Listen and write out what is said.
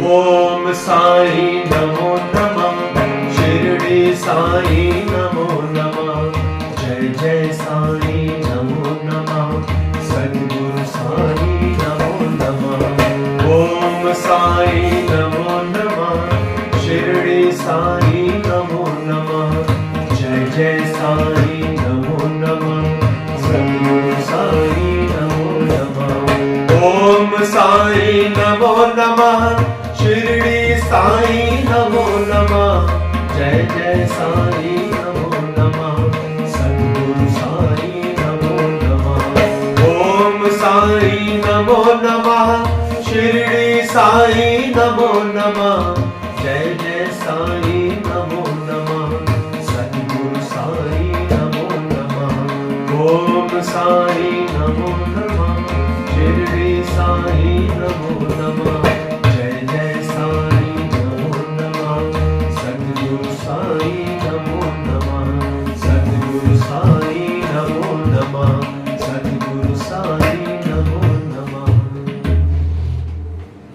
ओम साई नमो नमः, शिरडी साई नमो नमः, जय जय साई नमो नमः, सद्गुरु साई नमो नमः। ओम साई नमो नमः, शिरडी साई नमो नमः, जय जय साई नमो नमः, सद्गुरु साई नमो नमः। ओम साई नमो नमः, शिरडी साई नमो नमः, जय जय साई नमो नमः, सद्गुरु साई नमो नमः। ओम साई नमो नमः, शिरडी साई नमो नमः, जय जय साई नमो नमः, सद्गुरु साई नमो नमः। ओम साई नमो नमः, शिरडी साई नमो नमः, जय जय साई नमो नमः, सद्गुरु साई नमो नमः, सद्गुरु साई नमो नमः, सद्गुरु साई